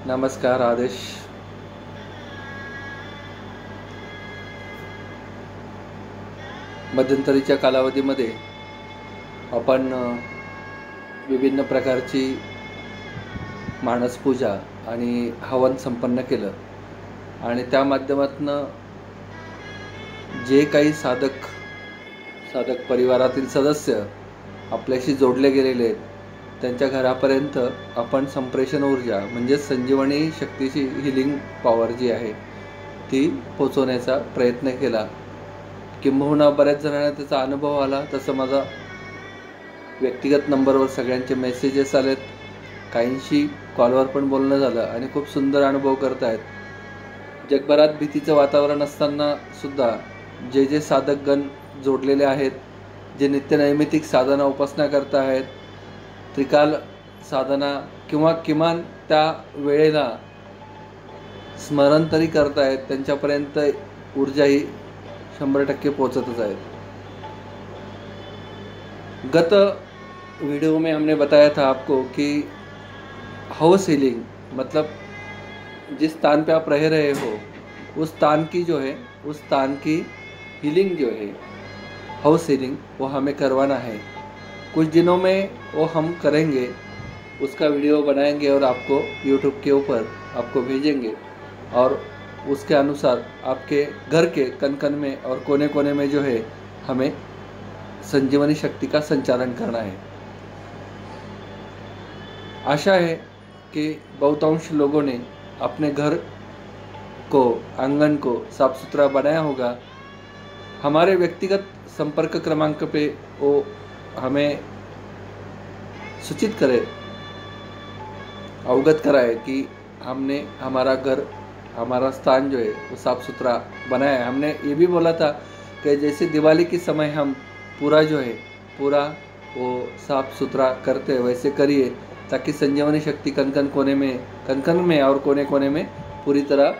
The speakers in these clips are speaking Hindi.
नमस्कार आदेश। मध्यंतरीच्या कालावधीमध्ये आपण विभिन्न प्रकारची मानसपूजा आणि हवन संपन्न केलं आणि त्या माध्यमातून जे काही साधक परिवारातील सदस्य आपल्याशी जोडले गेलेले आहेत त्यांच्या घरापर्यंत आपण संप्रेषण ऊर्जा म्हणजे संजीवनी शक्तीची हिलिंग पॉवर जी आहे ती पोचवण्याचा प्रयत्न केला। किंबहुना बऱ्याच जणांना त्याचा अनुभव आला। तसं माझा व्यक्तिगत नंबरवर सगळ्यांचे मेसेजेस आलेत, काहींशी कॉलवर पण बोलणं झालं आणि खूप सुंदर अनुभव करतायत। जगभरात भीतीचं वातावरण असताना सुद्धा जे साधकगण जोडलेले आहेत, जे नित्यनैमितिक साधना उपासना करत आहेत, त्रिकाल साधना किंवा किमान त्या वेळेला स्मरण तरी करतायत, त्यांच्यापर्यंत ऊर्जा ही 100% पोचतच आहे। गत वीडियो में हमने बताया था आपको कि हाउस हीलिंग मतलब जिस स्थान पे आप रह रहे हो उस स्थान की जो है उस स्थान की हीलिंग जो है हाउस हीलिंग वो हमें करवाना है। कुछ दिनों में वो हम करेंगे, उसका वीडियो बनाएंगे और आपको YouTube के ऊपर आपको भेजेंगे और उसके अनुसार आपके घर के कन में और कोने कोने में जो है हमें संजीवनी शक्ति का संचालन करना है। आशा है कि बहुतांश लोगों ने अपने घर को, आंगन को साफ सुथरा बनाया होगा। हमारे व्यक्तिगत संपर्क क्रमांक पे वो हमें सूचित करे, अवगत कराए कि हमने हमारा घर, हमारा स्थान जो है वो साफ सुथरा बनाया है। हमने ये भी बोला था कि जैसे दिवाली के समय हम पूरा वो साफ सुथरा करते हैं वैसे करिए, ताकि संजीवनी शक्ति कन में और कोने कोने में पूरी तरह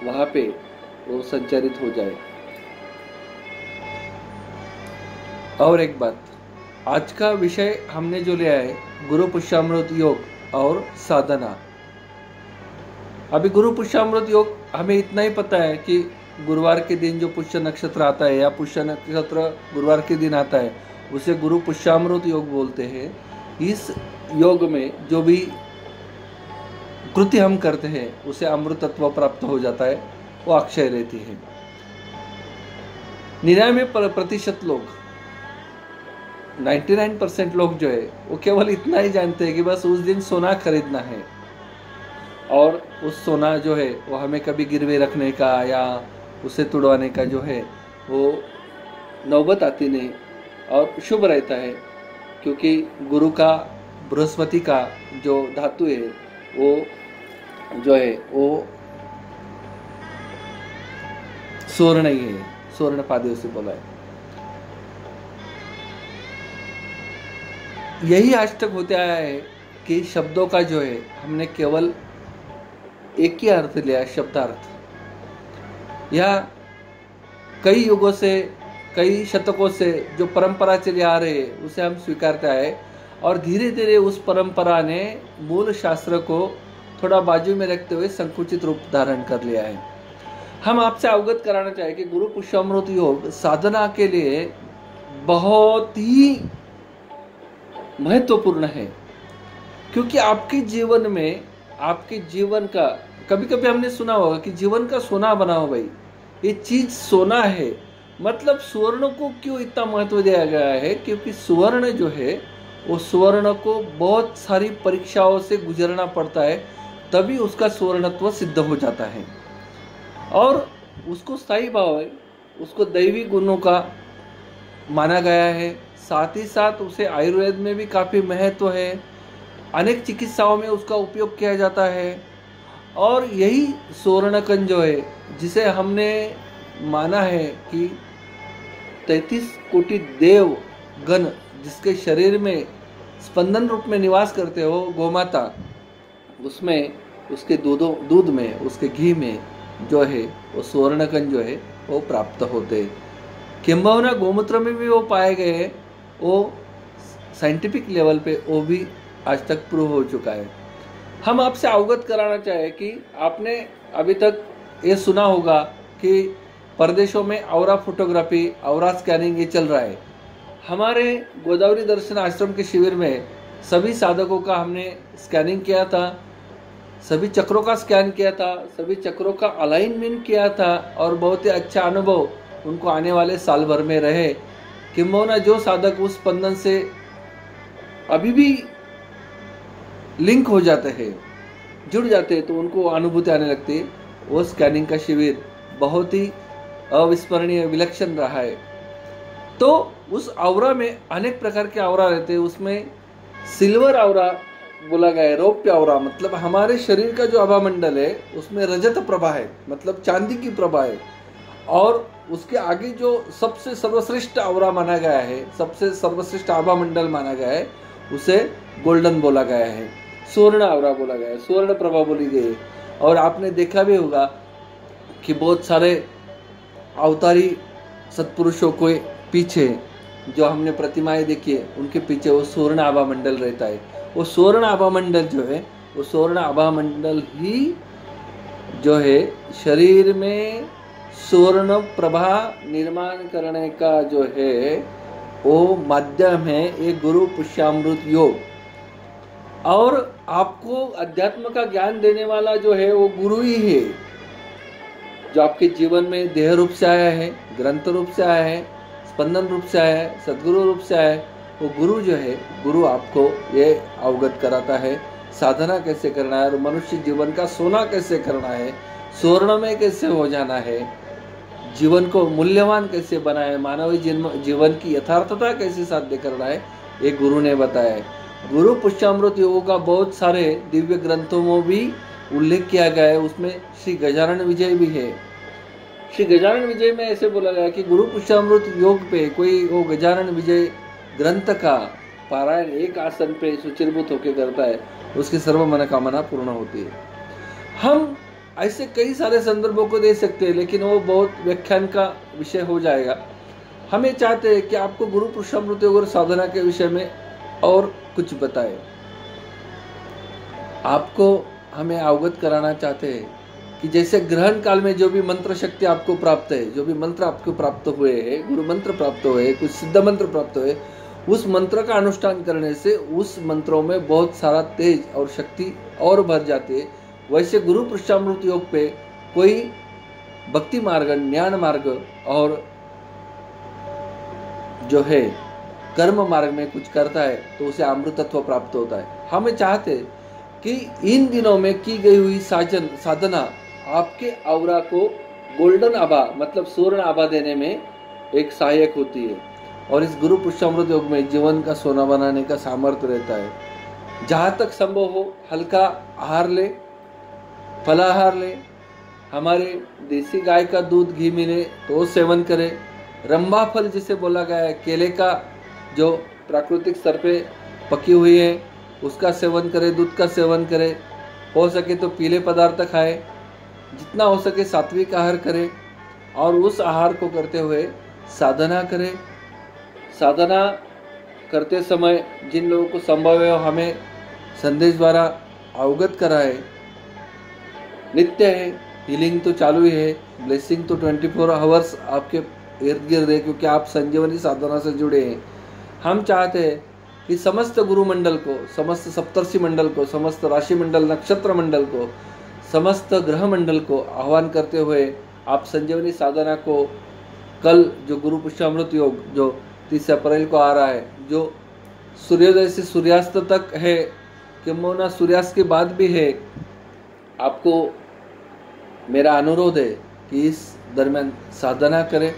वहाँ पे वो संचारित हो जाए। और एक बात, आज का विषय हमने जो लिया है गुरु पुष्यामृत योग और साधना। अभी गुरु पुष्यामृत योग हमें इतना ही पता है कि गुरुवार के दिन जो पुष्य नक्षत्र आता है या पुष्य नक्षत्र गुरुवार के दिन आता है उसे गुरु पुष्यामृत योग बोलते हैं। इस योग में जो भी कृति हम करते हैं उसे अमृतत्व प्राप्त हो जाता है, वो अक्षय रहती है। 99% लोग 99% लोग जो है वो केवल इतना ही जानते हैं कि बस उस दिन सोना खरीदना है और उस सोना जो है वो हमें कभी गिरवे रखने का या उसे तुड़वाने का जो है वो नौबत आती नहीं और शुभ रहता है, क्योंकि गुरु का, बृहस्पति का जो धातु है वो जो है वो स्वर्ण ही है, स्वर्ण पादेव से बोला है। यही आज तक होते आया है कि शब्दों का जो है हमने केवल एक ही अर्थ लिया, शब्दार्थ, या कई युगों से, कई शतकों से जो परंपरा चले आ रहे हैं उसे हम स्वीकारते आए और धीरे धीरे उस परंपरा ने मूल शास्त्र को थोड़ा बाजू में रखते हुए संकुचित रूप धारण कर लिया है। हम आपसे अवगत कराना चाहें कि गुरु पुष्यामृत योग साधना के लिए बहुत ही महत्वपूर्ण है, क्योंकि आपके जीवन में, आपके जीवन का, कभी कभी हमने सुना होगा कि जीवन का सोना बनाओ भाई, ये चीज सोना है। मतलब स्वर्ण को क्यों इतना महत्व दिया गया है? क्योंकि स्वर्ण जो है वो स्वर्ण को बहुत सारी परीक्षाओं से गुजरना पड़ता है, तभी उसका स्वर्णत्व सिद्ध हो जाता है और उसको स्थायी भाव है, उसको दैवी गुणों का माना गया है। साथ ही साथ उसे आयुर्वेद में भी काफ़ी महत्व है, अनेक चिकित्साओं में उसका उपयोग किया जाता है। और यही स्वर्णकन जो है, जिसे हमने माना है कि 33 कोटि देव गण जिसके शरीर में स्पंदन रूप में निवास करते हो गोमाता, उसमें, उसके दूध में, उसके घी में जो है वो स्वर्णकन जो है वो प्राप्त होते हैं। किंबहुना गोमूत्र में भी वो पाए गए हैं, वो साइंटिफिक लेवल पे वो भी आज तक प्रूव हो चुका है। हम आपसे अवगत कराना चाहे कि आपने अभी तक ये सुना होगा कि परदेशों में औरा फोटोग्राफी, औरा स्कैनिंग ये चल रहा है। हमारे गोदावरी दर्शन आश्रम के शिविर में सभी साधकों का हमने स्कैनिंग किया था, सभी चक्रों का स्कैन किया था, सभी चक्रों का अलाइनमेंट किया था और बहुत ही अच्छा अनुभव उनको आने वाले साल भर में रहे। किंबहुना जो साधक उस स्पंदन से अभी भी लिंक हो जाते हैं, जुड़ जाते हैं, तो उनको अनुभूति आने लगती है। वो स्कैनिंग का शिविर बहुत ही अविस्मरणीय, विलक्षण रहा है। तो उस औरा में अनेक प्रकार के औरा रहते हैं। उसमें सिल्वर औरा बोला गया है, रौप्य औरा मतलब हमारे शरीर का जो आभा मंडल है उसमें रजत प्रभा है, मतलब चांदी की प्रभा है। और उसके आगे जो सबसे सर्वश्रेष्ठ औरा माना गया है, सबसे सर्वश्रेष्ठ आभा मंडल माना गया है, उसे गोल्डन बोला गया है, स्वर्ण औरा बोला गया है, स्वर्ण प्रभा बोली गई है। और आपने देखा भी होगा कि बहुत सारे अवतारी सत्पुरुषों के पीछे जो हमने प्रतिमाएं देखी है, उनके पीछे वो स्वर्ण आभा मंडल रहता है। वो स्वर्ण आभा मंडल जो है, वो स्वर्ण आभा मंडल ही जो है शरीर में स्वर्ण प्रभा निर्माण करने का जो है वो माध्यम है, ये गुरु पुष्यामृत योग। और आपको अध्यात्म का ज्ञान देने वाला जो है वो गुरु ही है, जो आपके जीवन में देह रूप से आया है, ग्रंथ रूप से आया है, स्पंदन रूप से आया है, सदगुरु रूप से आया है। वो गुरु जो है, गुरु आपको ये अवगत कराता है साधना कैसे करना है और मनुष्य जीवन का सोना कैसे करना है, स्वर्ण में कैसे हो जाना है, जीवन को मूल्यवान कैसे बनाए, मानवीय जीवन की यथार्थता कैसे साध्य करना है, ये गुरु ने बताया है। गुरु पुष्यामृत योग का बहुत सारे दिव्य ग्रंथों में भी उल्लेख किया गया है। उसमें श्री गजानन विजय भी है। श्री गजानन विजय में ऐसे बोला गया कि गुरु पुष्यामृत योग पे कोई वो गजानन विजय ग्रंथ का पारायण एक आसन पे सुचिरभूत होकर करता है, उसकी सर्व मनोकामना पूर्ण होती है। हम ऐसे कई सारे संदर्भों को दे सकते हैं, लेकिन वो बहुत व्याख्यान का विषय हो जाएगा। हमें चाहते हैं कि आपको गुरु पुष्यामृत योग और साधना के विषय में और कुछ बताए। आपको हमें अवगत कराना चाहते हैं कि जैसे ग्रहण काल में जो भी मंत्र शक्ति आपको प्राप्त है, जो भी मंत्र आपको प्राप्त हुए हैं, गुरु मंत्र प्राप्त हुए, कुछ सिद्ध मंत्र प्राप्त हुए, उस मंत्र का अनुष्ठान करने से उस मंत्रों में बहुत सारा तेज और शक्ति और भर जाती है। वैसे गुरु पुष्यामृत योग पे कोई भक्ति मार्ग, ज्ञान मार्ग और जो है कर्म मार्ग में कुछ करता है तो उसे अमृतत्व प्राप्त होता है। हमें चाहते कि इन दिनों में की गई हुई साधना आपके औरा को गोल्डन आभा मतलब स्वर्ण आभा देने में एक सहायक होती है। और इस गुरु पुष्यामृत योग में जीवन का सोना बनाने का सामर्थ्य रहता है। जहाँ तक संभव हो हल्का आहार ले, फलाहार ले, हमारे देसी गाय का दूध घी मिले तो सेवन करें। रंभा फल जिसे बोला गया है, केले का जो प्राकृतिक स्तर पे पकी हुई है उसका सेवन करें, दूध का सेवन करें। हो सके तो पीले पदार्थ खाएं, जितना हो सके सात्विक आहार करें और उस आहार को करते हुए साधना करें। साधना करते समय जिन लोगों को संभव है हमें संदेश द्वारा अवगत कराए। नित्य है, हीलिंग तो चालू ही है, ब्लेसिंग तो 24 आवर्स आपके इर्द गिर्द है, क्योंकि आप संजीवनी साधना से जुड़े हैं। हम चाहते हैं कि समस्त गुरु मंडल को, समस्त सप्तर्षि मंडल को, समस्त राशि मंडल, नक्षत्र मंडल को, समस्त ग्रह मंडल को आह्वान करते हुए आप संजीवनी साधना को कल जो गुरु पुष्यामृत योग जो 30 अप्रैल को आ रहा है, जो सूर्योदय से सूर्यास्त तक है, किंबहुना सूर्यास्त के बाद भी है, आपको मेरा अनुरोध है कि इस दरमियान साधना करें।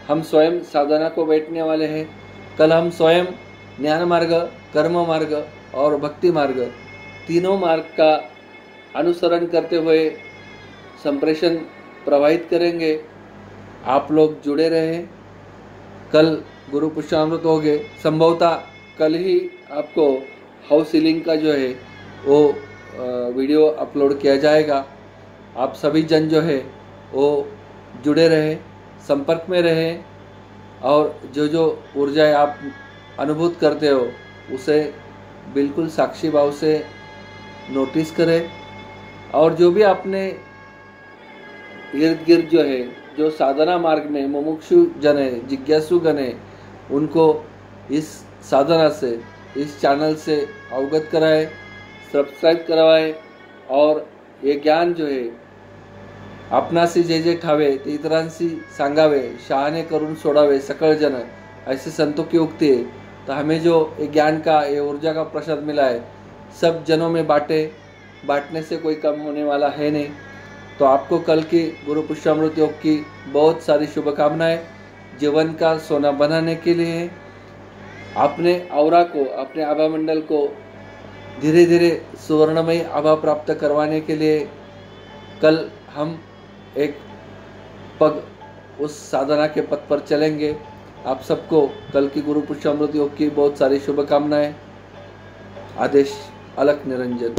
हम स्वयं साधना को बैठने वाले हैं। कल हम स्वयं ज्ञान मार्ग, कर्म मार्ग और भक्ति मार्ग तीनों मार्ग का अनुसरण करते हुए संप्रेषण प्रवाहित करेंगे। आप लोग जुड़े रहें। कल गुरु पुष्यामृत हो गए, संभवतः कल ही आपको हाउस हीलिंग का जो है वो वीडियो अपलोड किया जाएगा। आप सभी जन जो है वो जुड़े रहें, संपर्क में रहें और जो ऊर्जाएं आप अनुभूत करते हो उसे बिल्कुल साक्षी भाव से नोटिस करें, और जो भी आपने इर्द गिर्द जो है, जो साधना मार्ग में मुमुक्षु जन है, जिज्ञासु गण है, उनको इस साधना से, इस चैनल से अवगत कराए, सब्सक्राइब करवाए, और ये ज्ञान जो है आपणासी जे जे ठावे ते इतरांशी सांगावे, शहाणे करून सोडावे सकळ जन, ऐसे संतों की उक्ति है। तो हमें जो ये ज्ञान का, ये ऊर्जा का प्रसाद मिला है, सब जनों में बांटने से कोई कम होने वाला है नहीं। तो आपको कल की गुरु पुष्पामृत योग की बहुत सारी शुभकामनाएं। जीवन का सोना बनाने के लिए अपने औरा को, अपने आभा मंडल को धीरे धीरे सुवर्णमय आभा प्राप्त करवाने के लिए कल हम एक पग उस साधना के पथ पर चलेंगे। आप सबको कल की गुरु पुष्पामृत योग की बहुत सारी शुभकामनाएं। आदेश अलख निरंजन।